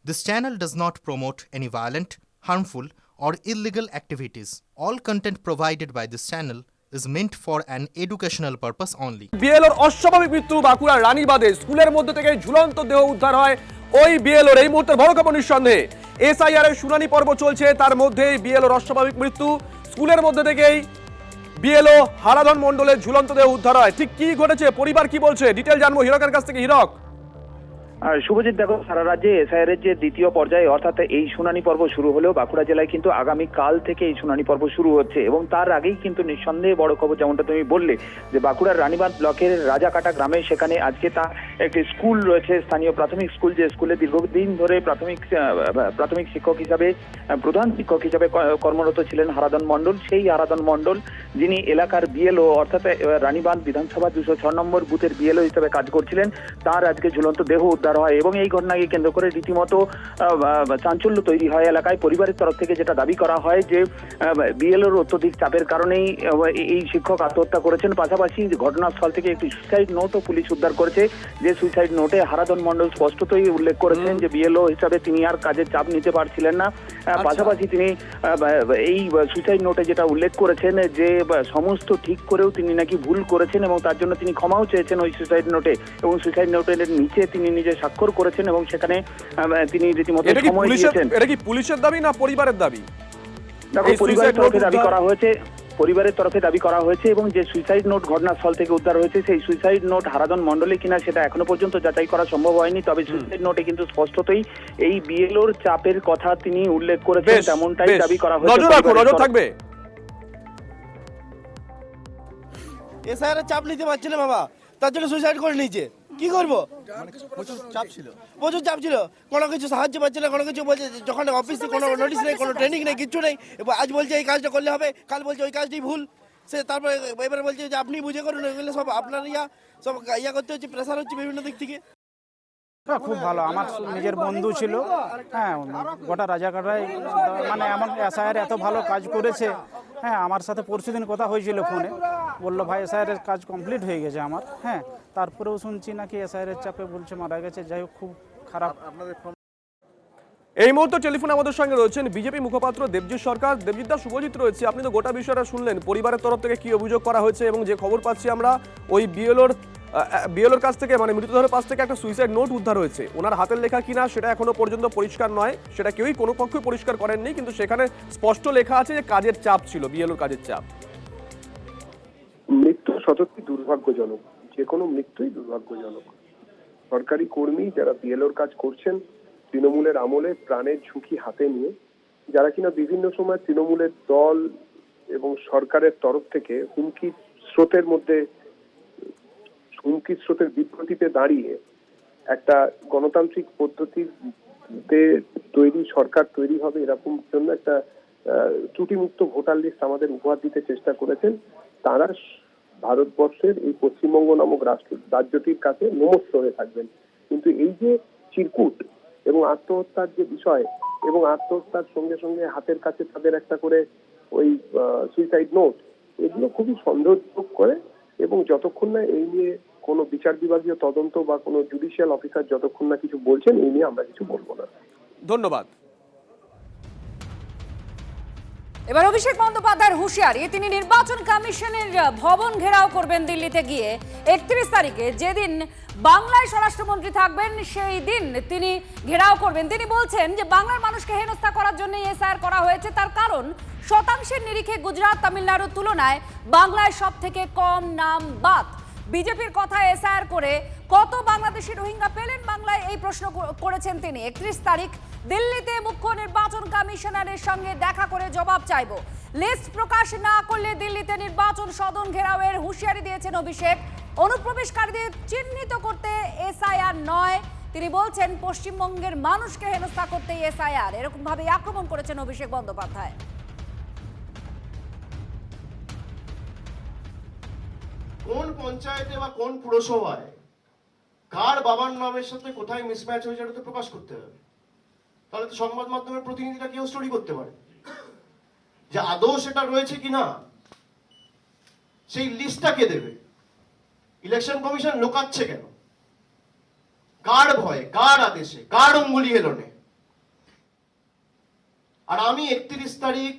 This channel does not promote any violent, harmful, or illegal activities. All content provided by this channel is meant for an educational purpose only. বিএলওর অস্বাভাবিক মৃত্যু বাঁকুড়ার রানীবাঁধে স্কুলের মধ্যে থেকে ঝুলন্ত দেহ উদ্ধার হয় ওই বিএলওর। এই মুহূর্তের বড় খবর নিঃসন্দেহে এসআইআর এর শুনানি পর্ব চলছে, তার মধ্যেই বিএলওর অস্বাভাবিক মৃত্যু। স্কুলের মধ্যে থেকেই বিএলও হারাধন মণ্ডলের ঝুলন্ত দেহ উদ্ধার হয়। ঠিক কি ঘটেছে, পরিবার কি বলছে, ডিটেল জানবো হীরকের কাছ থেকে। হীরক। শুভজিৎ, দেখো, সারা রাজ্যে এসআইআর এর যে দ্বিতীয় পর্যায়ে অর্থাৎ এই শুনানি পর্ব শুরু হলেও বাঁকুড়া জেলায় কিন্তু আগামী কাল থেকে এই শুনানি পর্ব শুরু হচ্ছে এবং তার আগেই কিন্তু নিঃসন্দেহে বড় খবর, যেমনটা তুমি বললে, যে বাঁকুড়ার রানীবাঁধ ব্লকের রাজাকাটা গ্রামে সেখানে আজকে তা একটি স্কুল রয়েছে, স্থানীয় প্রাথমিক স্কুল, যে স্কুলে দীর্ঘদিন ধরে প্রাথমিক শিক্ষক হিসাবে, প্রধান শিক্ষক হিসাবে কর্মরত ছিলেন হারাধন মণ্ডল। সেই হারাধন মণ্ডল, যিনি এলাকার বিএলও অর্থাৎ রানীবাঁধ বিধানসভা 206 নম্বর বুথের বিএলও হিসেবে কাজ করছিলেন, তার আজকে ঝুলন্ত দেহ উদ্ধার হয় এবং এই ঘটনাকে কেন্দ্র করে রীতিমতো চাঞ্চল্য তৈরি হয় এলাকায়। পরিবারের তরফ থেকে যেটা দাবি করা হয় যে বিএলওর অত্যধিক চাপের কারণেই এই শিক্ষক আত্মহত্যা করেছেন। পাশাপাশি ঘটনাস্থল থেকে একটি সুইসাইড নোটও পুলিশ উদ্ধার করেছে, যে সুইসাইড নোটে হারাধন মণ্ডল স্পষ্টতই উল্লেখ করেছেন যে বিএলও হিসাবে তিনি আর কাজের চাপ নিতে পারছিলেন না। পাশাপাশি তিনি এই সুইসাইড নোটে যেটা উল্লেখ করেছেন যে সমস্ত ঠিক করেও তিনি নাকি ভুল করেছেন এবং তার জন্য তিনি ক্ষমাও চেয়েছেন ওই সুইসাইড নোটে, এবং সুইসাইড নোটের নিচে তিনি নিজে স্বাক্ষর করেছেন এবং সেখানে তিনি রীতিমতো সময় দিয়েছেন। এটা কি পুলিশের দাবি না পরিবারের দাবি? দেখো, পরিবারের তরফে দাবি করা হয়েছে, পরিবারের তরফে দাবি করা হয়েছে এবং যে সুইসাইড নোট ঘটনাস্থল থেকে উদ্ধার হয়েছে সেই সুইসাইড নোট হারাধন মণ্ডলে কিনা সেটা এখনো পর্যন্ত যাচাই করা সম্ভব হয়নি। তবে সুইসাইড নোটে কিন্তু স্পষ্টতই এই বিএলওর চাপের কথা তিনি উল্লেখ করেছেন, তেমনটাই দাবি করা হয়েছে। নজর থাকবে। এসআইআর চাপ নিতে পারছে না বাবা, তার জন্য সুইসাইড করে নিয়েছে। কি করবো, প্রচুর চাপ ছিল, কোনো কিছু সাহায্য পাচ্ছে না, কোনো কিছু বলছে, যখন অফিসে কোনো নোটিশ নেই, কোনো ট্রেনিং নেই, কিচ্ছু নেই। আজ বলছে এই কাজটা করলে হবে, কাল বলছে ওই কাজটাই ভুল। সে তারপরে এবারে বলছে যে আপনি বুঝে করুন, এগুলো সব আপনার সব করতে হচ্ছে, প্রেশার হচ্ছে বিভিন্ন দিক থেকে। খুব ভালো, আমার নিজের বন্ধু ছিল। হ্যাঁ, গোটা রাজাকাটায় মানে এমন এসআইআর এত ভালো কাজ করেছে। হ্যাঁ, আমার সাথে পরশুদিন কথা হয়েছিল ফোনে, বললো ভাই এসআইআর এর কাজ কমপ্লিট হয়ে গেছে আমার। হ্যাঁ, তারপরেও শুনছি নাকি এসআইআর এর চাপে বলছে মারা গেছে। যাই হোক, খুব খারাপ। এই মুহূর্তে টেলিফোনে আমাদের সঙ্গে রয়েছেন বিজেপি মুখপাত্র দেবজিৎ সরকার। দেবজিৎ দা, শুভজিৎ রয়েছে, আপনি তো গোটা বিষয়টা শুনলেন, পরিবারের তরফ থেকে কি অভিযোগ করা হয়েছে এবং যে খবর পাচ্ছি আমরা ওই বিএলওর কাছ থেকে, মানে মৃতদেহের পাশ থেকে একটা সুইসাইড নোট উদ্ধার হয়েছে। ওনার হাতের লেখা কিনা সেটা এখনো পর্যন্ত পরিষ্কার নয়, সেটা কেউই কোনো পক্ষই পরিষ্কার করেননি, কিন্তু সেখানে স্পষ্ট লেখা আছে যে কাজের চাপ ছিল, বিএলওর কাজের চাপ। মৃত্যু সত্যি দুর্ভাগ্যজনক, যে কোনো মৃত্যুই দুর্ভাগ্যজনক। সরকারি কর্মী যারা বিএলওর কাজ করছেন তৃণমূলের আমলে প্রাণের ঝুঁকি হাতে নিয়ে, যারা কিনা বিভিন্ন সময় তৃণমূলের দল এবং সরকারের তরফ থেকে হুমকির স্রোতের বিভ্রান্তিতে দাঁড়িয়ে একটা গণতান্ত্রিক পদ্ধতিতে তৈরি সরকার তৈরি হবে এরকম জন্য একটা ত্রুটিমুক্ত ভোটার লিস্ট আমাদের উপহার দিতে চেষ্টা করেছেন। তারা ভারতবর্ষের এই পশ্চিমবঙ্গ নামক রাজ্যটির কাছে নমস্য হয়ে থাকবেন। কিন্তু এই যে চিরকুট এবং আত্মহত্যার যে বিষয়, এবং আত্মহত্যার সঙ্গে সঙ্গে হাতের কাছে তাদের একটা করে ওই সুইসাইড নোট, এগুলো খুবই সন্দেহজনক করে, এবং যতক্ষণ না এই নিয়ে কোনো বিচার বিভাগীয় তদন্ত বা কোনো জুডিশিয়াল অফিসার যতক্ষণ না কিছু বলছেন, এই নিয়ে আমরা কিছু বলবো না। ধন্যবাদ। এবার অভিষেক বন্দ্যোপাধ্যায়ের হুঁশিয়ারি, তিনি নির্বাচন কমিশনের ভবন ঘেরাও করবেন দিল্লিতে গিয়ে 31 তারিখে, যেদিন বাংলায় স্বরাষ্ট্রমন্ত্রী থাকবেন সেই দিন তিনি ঘেরাও করবেন। তিনি বলছেন যে বাংলার মানুষকে হেনস্থা করার জন্য এসআইআর করা হয়েছে, তার কারণ শতাংশের নিরিখে গুজরাট তামিলনাড়ুর তুলনায় বাংলায় সব থেকে কম নাম বাদ। বিজেপির কথা এসআইআর করে কত বাংলাদেশি রোহিঙ্গা পেলেন বাংলায়, এই প্রশ্ন করেছেন তিনি। 31 তারিখ দিল্লিতে মুখ্য নির্বাচন কমিশনারের সঙ্গে দেখা করে জবাব চাইব। লিস্ট প্রকাশ না করলে দিল্লিতে নির্বাচন সদন ঘেরাওয়ের হুঁশিয়ারি দিয়েছেন অভিষেক। অনুপ্রবেশকারীদের চিহ্নিত করতে এসআইআর নয়, তিনি বলছেন পশ্চিমবঙ্গের মানুষকে হেনস্থা করতে এসআইআর, এরকম ভাবে আক্রমণ করেছেন অভিষেক বন্দ্যোপাধ্যায়। কোন পঞ্চায়েতে বা কোন পুরসভায় কার বাবার নামের সাথে কোথায় মিসম্যাচ হয়েছে এটা তো প্রকাশ করতে হবে। তাহলে তো সংবাদ মাধ্যমের প্রতিনিধিরা কেউ স্টোরি করতে পারে যে আদৌ সেটা রয়েছে কিনা, সেই লিস্টটা কে দেবে? ইলেকশন কমিশন লোকাচ্ছে কেন? কার ভয়ে, কার আদেশে, কার অঙ্গুলি হেলনে? আর আমি 31 তারিখ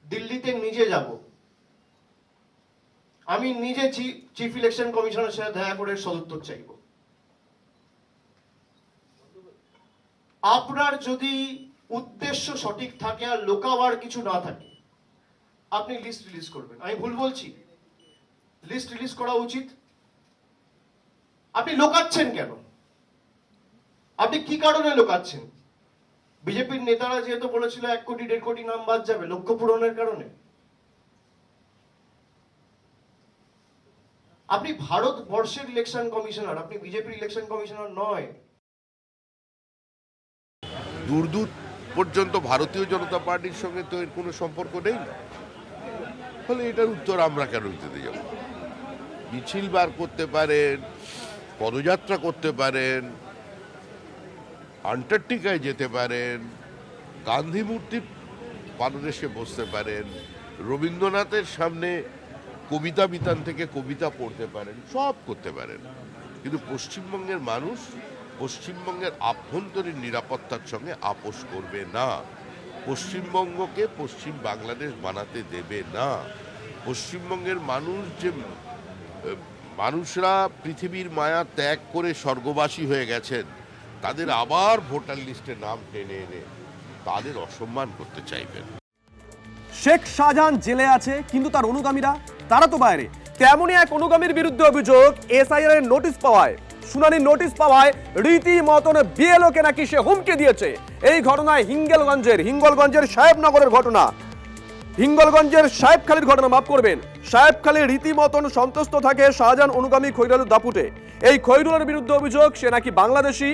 দিল্লিতে নিজে যাব, আমি নিজে চিফ ইলেকশন কমিশনের সাথে দেখা করে সদুত্তর চাইব। আপনার যদি উদ্দেশ্য সঠিক থাকে আর লোকাবার কিছু না থাকে, আপনি লিস্ট রিলিজ করবেন। আমি ভুল বলছি? লিস্ট রিলিজ করা উচিত। আপনি লোকাচ্ছেন কেন? আপনি কি কারণে লোকাচ্ছেন? বিজেপির নেতারা যেহেতু বলেছিল 1 কোটি 1.5 কোটি নাম বাদ যাবে লক্ষ্য পূরণের কারণে। আপনি ভারতবর্ষের ইলেকশন কমিশনার, আপনি বিজেপির ইলেকশন কমিশনার নয়। দূর দূর পর্যন্ত ভারতীয় জনতা পার্টির সঙ্গে তো এর কোনো সম্পর্ক নেই, ফলে এটার উত্তর আমরা কেন দিতে যাব? মিছিল বার করতে পারেন, পদযাত্রা করতে পারেন, আন্টার্কটিকায় যেতে পারেন, গান্ধী মূর্তির পাদদেশে বসতে পারেন, রবীন্দ্রনাথের সামনে কবিতা বিতান থেকে কবিতা পড়তে পারেন, সব করতে পারেন। কিন্তু পশ্চিমবঙ্গের মানুষ পশ্চিমবঙ্গের আভ্যন্তরীণ নিরাপত্তার সঙ্গে আপোষ করবে না। পশ্চিমবঙ্গকে পশ্চিম বাংলাদেশ বানাতে দেবে না। পশ্চিমবঙ্গের মানুষ যে মানুষরা পৃথিবীর মায়া ত্যাগ করে স্বর্গবাসী হয়ে গেছেন, তাদের আবার ভোটার লিস্টে নাম টেনে এনে তাদের অসম্মান করতে চাইবেন। শেখ শাহজাহান জেলে আছে, কিন্তু তার অনুগামীরা তারা তো বাইরে। তেমনই এক অনুগামীর বিরুদ্ধে অভিযোগ, এসআইআর এর নোটিশ পাওয়ায়, শুনানির নোটিশ পাওয়ায় রীতিমতন বিএলওকে নাকি সে হুমকি দিয়েছে। এই ঘটনায় হিঙ্গলগঞ্জের সাহেবনগরের ঘটনা, হিঙ্গলগঞ্জের সাহেবখালীর ঘটনা, মাফ করবেন, সাহেবখালী রীতিমতন সন্তুষ্ট থাকে শাহজাহান অনুগামী খৈরুলের দাপুটে। এই খৈরুলের বিরুদ্ধে অভিযোগ, সে নাকি বাংলাদেশি,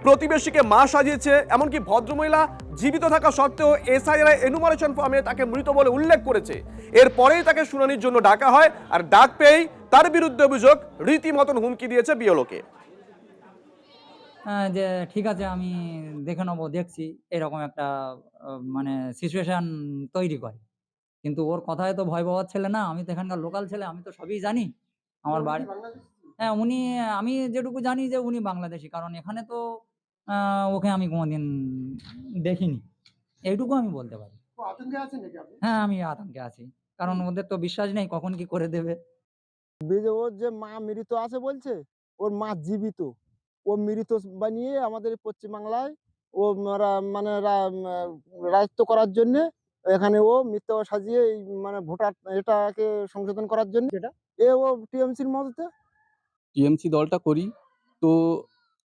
প্রতিবেশীকে মা সাজিয়েছে, এমনকি ভদ্রমহিলা জীবিত থাকা সত্ত্বেও এসআইআর এনুমারেশন ফর্মে তাকে মৃত বলে উল্লেখ করেছে। এরপরেই তাকে শুনানির জন্য ডাকা হয়, আর ডাক পেয়েই তার বিরুদ্ধে অভিযোগ রীতিমতন হুমকি দিয়েছে বিএলওকে। যে ঠিক আছে আমি দেখে নেবো, দেখছি, এরকম একটা মানে সিচুয়েশন তৈরি করে। কিন্তু ওর কথায় তো ভয় পাওয়ার ছেলে না, আমি তো এখানকার লোকাল ছেলে, আমি তো সবই জানি। আমার বাড়ি, হ্যাঁ উনি, আমি যেটুকু জানি যে উনি বাংলাদেশি, কারণ এখানে তো ওকে আমি কোনোদিন দেখিনি, এইটুকু আমি বলতে পারি। হ্যাঁ আমি আতঙ্কে আছি, কারণ ওদের তো বিশ্বাস নেই কখন কি করে দেবে। ওর যে মা মৃত আছে বলছে, ওর মা জীবিত, ও মৃত বানিয়ে আমাদের পশ্চিমবাংলায় ও মানে রাজত্ব করার জন্য এখানে ও মিথ্যা সাজিয়ে মানে ভোটার এটাকে সংশোধন করার জন্য ও টিএমসির মদতে টিএমসি দলটা করি। তো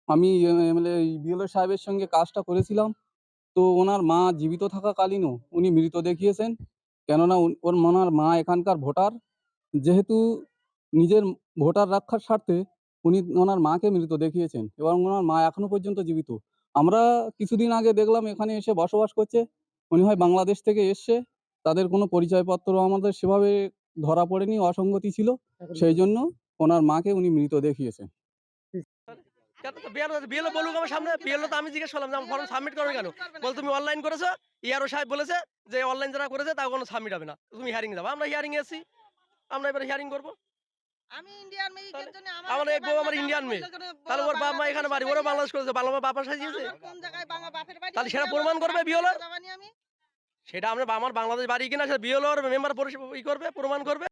আমি এমএলএ বিএলও সাহেবের সঙ্গে কাজটা করেছিলাম। তো ওনার মা জীবিত থাকাকালীনও উনি মৃত দেখিয়েছেন, কেননা ওনার মা এখানকার ভোটার। যেহেতু নিজের ভোটার রক্ষার স্বার্থে উনি ওনার মাকে মৃত দেখিয়েছেন এবং ওনার মা এখনো পর্যন্ত জীবিত। আমরা কিছুদিন আগে দেখলাম এখানে এসে বসবাস করছে, উনি হয় বাংলাদেশ থেকে এসছে, তাদের কোনো পরিচয়পত্র আমাদের সেভাবে ধরা পড়েনি, অসঙ্গতি ছিল, সেই জন্য ওনার মাকে উনি মৃত দেখিয়েছেন। বিএলও বলুক আমার সামনে, বিএলও তো আমি জিজ্ঞেস করলাম যে আমার ফর্ম সাবমিট করবে কেন, বল তুমি অনলাইন করেছো, ইয়ারও সাহেব বলেছে যে অনলাইন যারা করেছে তাও কোনো সাবমিট হবে না, তুমি হিয়ারিং যাবো। আমরা হিয়ারিং এসেছি, আমরা এবারে হিয়ারিং করবো। আমি ইন্ডিয়ান মেয়ে, এর জন্য আমার এই বউ আমার ইন্ডিয়ান মেয়ে, তাহলে ওর বাবা মা এখানে বাড়ি, ওরও বাংলাদেশ করেছে, বাংলা বাবা সাজিয়েছে, কোন জায়গায় বাপের বাড়ি, তাহলে সেটা প্রমাণ করবে বিএলও। আমি সেটা আমরা আমার বাংলাদেশ বাড়ি কিনা সেটা বিএলও মেম্বার করবে, প্রমাণ করবে।